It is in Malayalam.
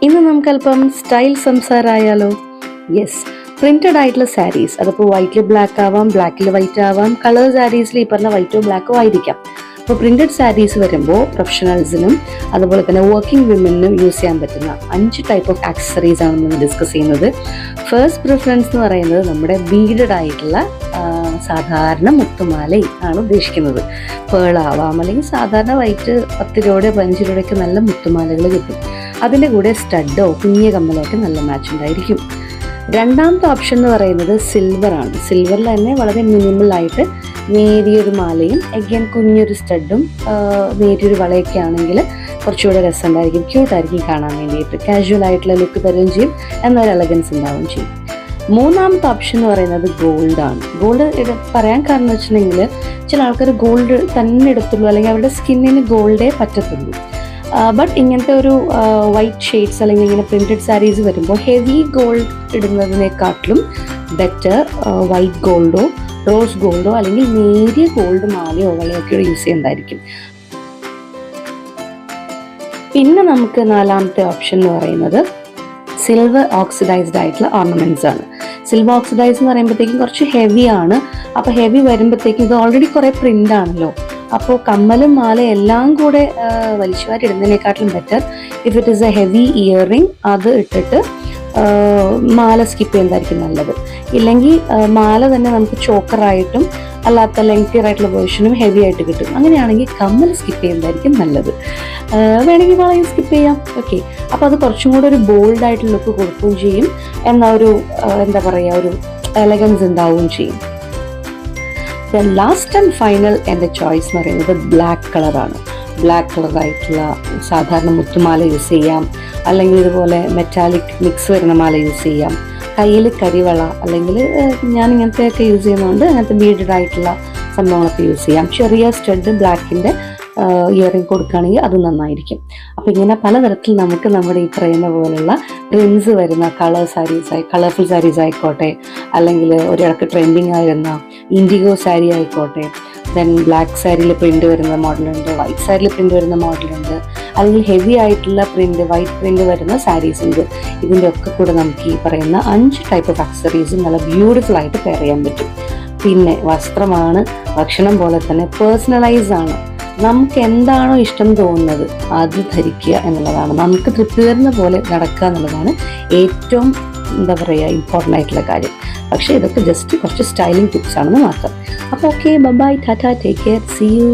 ഇന്ന് നമുക്കല്പം സ്റ്റൈൽ സംസാരമായാലോ? യെസ്, പ്രിന്റഡ് ആയിട്ടുള്ള സാരീസ്, അതിപ്പോൾ വൈറ്റിൽ ബ്ലാക്ക് ആവാം, ബ്ലാക്കിൽ വൈറ്റ് ആവാം, കളർ സാരീസിൽ ഈ പറഞ്ഞ വൈറ്റോ ബ്ലാക്കോ ആയിരിക്കാം. അപ്പോൾ പ്രിന്റഡ് സാരീസ് വരുമ്പോൾ പ്രൊഫഷണൽസിനും അതുപോലെ തന്നെ വർക്കിംഗ് വിമനും യൂസ് ചെയ്യാൻ പറ്റുന്ന 5 ടൈപ്പ് ഓഫ് ആക്സസറീസ് ആണ് നമ്മൾ ഡിസ്കസ് ചെയ്യുന്നത്. ഫസ്റ്റ് പ്രിഫറൻസ് എന്ന് പറയുന്നത് നമ്മുടെ ബീഡഡ് ആയിട്ടുള്ള സാധാരണ മുത്തുമാല ആണ് ഉദ്ദേശിക്കുന്നത്. പേളാവാം, അല്ലെങ്കിൽ സാധാരണ വൈറ്റ് 10 രൂപയുടെ 15 രൂപയൊക്കെ നല്ല മുത്തുമാലകൾ കിട്ടും. അതിൻ്റെ കൂടെ സ്റ്റഡോ കുഞ്ഞിയ കമ്മലോ ഒക്കെ നല്ല മാച്ച് ഉണ്ടായിരിക്കും. രണ്ടാമത്തെ ഓപ്ഷൻ എന്ന് പറയുന്നത് സിൽവർ ആണ്. സിൽവറിൽ തന്നെ വളരെ മിനിമലായിട്ട് നേരിയൊരു മാലയും എഗെയിൻ കുഞ്ഞൊരു സ്റ്റഡും നേരിയൊരു വളയൊക്കെ ആണെങ്കിൽ കുറച്ചുകൂടെ രസമുണ്ടായിരിക്കും, ക്യൂട്ടായിരിക്കും കാണാൻ വേണ്ടിയിട്ട്. കാഷ്വൽ ആയിട്ടുള്ള ലുക്ക് തരുകയും ചെയ്യും, എന്നാൽ എലഗൻസ് ഉണ്ടാവുകയും ചെയ്യും. മൂന്നാമത്തെ ഓപ്ഷൻ എന്ന് പറയുന്നത് ഗോൾഡാണ്. ഗോൾഡ് പറയാൻ കാരണം എന്ന് വെച്ചിട്ടുണ്ടെങ്കിൽ ചില ആൾക്കാർ ഗോൾഡ് തന്നെ എടുത്തുള്ളൂ, അല്ലെങ്കിൽ അവരുടെ സ്കിന്നിന് ഗോൾഡേ പറ്റത്തുള്ളൂ. ബട്ട് ഇങ്ങനത്തെ ഒരു വൈറ്റ് ഷെയ്ഡ്സ് അല്ലെങ്കിൽ ഇങ്ങനെ പ്രിന്റഡ് സാരീസ് വരുമ്പോൾ ഹെവി ഗോൾഡ് ഇടുന്നതിനെക്കാട്ടിലും ബെറ്റർ വൈറ്റ് ഗോൾഡോ റോസ് ഗോൾഡോ അല്ലെങ്കിൽ നേരിയ ഗോൾഡ് മാലയോ വളയൊക്കെ യൂസ് ചെയ്യുന്നതായിരിക്കും. പിന്നെ നമുക്ക് നാലാമത്തെ ഓപ്ഷൻ എന്ന് പറയുന്നത് സിൽവർ ഓക്സിഡൈസ്ഡ് ആയിട്ടുള്ള ഓർണമെന്റ്സ് ആണ്. സിൽവർ ഓക്സിഡൈസ് എന്ന് പറയുമ്പോഴത്തേക്കും കുറച്ച് ഹെവി ആണ്. അപ്പോൾ ഹെവി വരുമ്പോഴത്തേക്കും ഇത് ഓൾറെഡി കുറേ പ്രിന്റ് ആണല്ലോ. അപ്പോൾ കമ്മലും മാല എല്ലാം കൂടെ വലിച്ചുവാരി ഇടുന്നതിനെക്കാട്ടിലും better if it is a heavy earring അത് ഇട്ടിട്ട് മാല സ്കിപ്പ് ചെയ്യുന്നതായിരിക്കും നല്ലത്. ഇല്ലെങ്കിൽ മാല തന്നെ നമുക്ക് ചോക്കറായിട്ടും അല്ലാത്ത ലെങ്തിയർ ആയിട്ടുള്ള വേർഷനും ഹെവി ആയിട്ട് കിട്ടും. അങ്ങനെയാണെങ്കിൽ കമ്മൽ സ്കിപ്പ് ചെയ്യുന്നതായിരിക്കും നല്ലത്. വേണമെങ്കിൽ വളയും സ്കിപ്പ് ചെയ്യാം. ഓക്കെ, അപ്പോൾ അത് കുറച്ചും കൂടെ ഒരു ബോൾഡ് ആയിട്ടുള്ള ലുക്ക് കൊടുക്കുകയും ചെയ്യും, എന്നാൽ ഒരു എന്താ പറയുക, ഒരു എലഗൻസ് ഉണ്ടാവുകയും ചെയ്യും. ലാസ്റ്റ് ആൻഡ് ഫൈനൽ എൻ്റെ ചോയ്സ് എന്ന് പറയുന്നത് ബ്ലാക്ക് കളറാണ്. ബ്ലാക്ക് കളറായിട്ടുള്ള സാധാരണ മുത്തുമാല യൂസ് ചെയ്യാം, അല്ലെങ്കിൽ ഇതുപോലെ മെറ്റാലിക് മിക്സ് വരുന്ന മാല യൂസ് ചെയ്യാം. കയ്യിൽ കരിവള, അല്ലെങ്കിൽ ഞാൻ ഇങ്ങനത്തെയൊക്കെ യൂസ് ചെയ്യുന്നതുകൊണ്ട് അങ്ങനത്തെ ബീഡഡ് ആയിട്ടുള്ള സംഭവങ്ങളൊക്കെ യൂസ് ചെയ്യാം. ചെറിയ സ്റ്റഡ് ബ്ലാക്കിൻ്റെ ഇയറിംഗ് കൊടുക്കുകയാണെങ്കിൽ അത് നന്നായിരിക്കും. അപ്പോൾ ഇങ്ങനെ പലതരത്തിൽ നമുക്ക് നമ്മുടെ ഈ പറയുന്ന പോലുള്ള പ്രിൻസ് വരുന്ന കളർഫുൾ സാരീസ് ആയിക്കോട്ടെ, അല്ലെങ്കിൽ ഒരിടക്ക് ട്രെൻഡിങ് ആയിരുന്ന ഇൻഡിഗോ സാരി ആയിക്കോട്ടെ, ദെൻ ബ്ലാക്ക് സാരിയിൽ പ്രിന്റ് വരുന്ന മോഡലുണ്ട്, വൈറ്റ് സാരിയിൽ പ്രിന്റ് വരുന്ന മോഡലുണ്ട്, അല്ലെങ്കിൽ ഹെവി ആയിട്ടുള്ള പ്രിന്റ് വൈറ്റ് പ്രിന്റ് വരുന്ന സാരീസ് ഉണ്ട്. ഇതിൻ്റെ ഒക്കെ കൂടെ നമുക്ക് ഈ പറയുന്ന 5 ടൈപ്പ് ഓഫ് ആക്സസറീസും നല്ല ബ്യൂട്ടിഫുൾ ആയിട്ട് പെയർ ചെയ്യാൻ പറ്റും. പിന്നെ വസ്ത്രമാണ് ഭക്ഷണം പോലെ തന്നെ പേഴ്സണലൈസ് ആണ്. നമുക്ക് എന്താണോ ഇഷ്ടം തോന്നുന്നത് അത് ധരിക്കുക എന്നുള്ളതാണ്. നമുക്ക് തൃപ്തി തരുന്ന പോലെ നടക്കുക എന്നുള്ളതാണ് ഏറ്റവും എന്താ പറയുക ഇമ്പോർട്ടൻ്റ് ആയിട്ടുള്ള കാര്യം. പക്ഷേ ഇതൊക്കെ ജസ്റ്റ് കുറച്ച് സ്റ്റൈലിംഗ് ടിപ്സ് ആണെന്ന് മാത്രം. അപ്പോൾ ഓക്കെ, ബൈ, ടാറ്റ, ടേക്ക് കെയർ, സീ യു.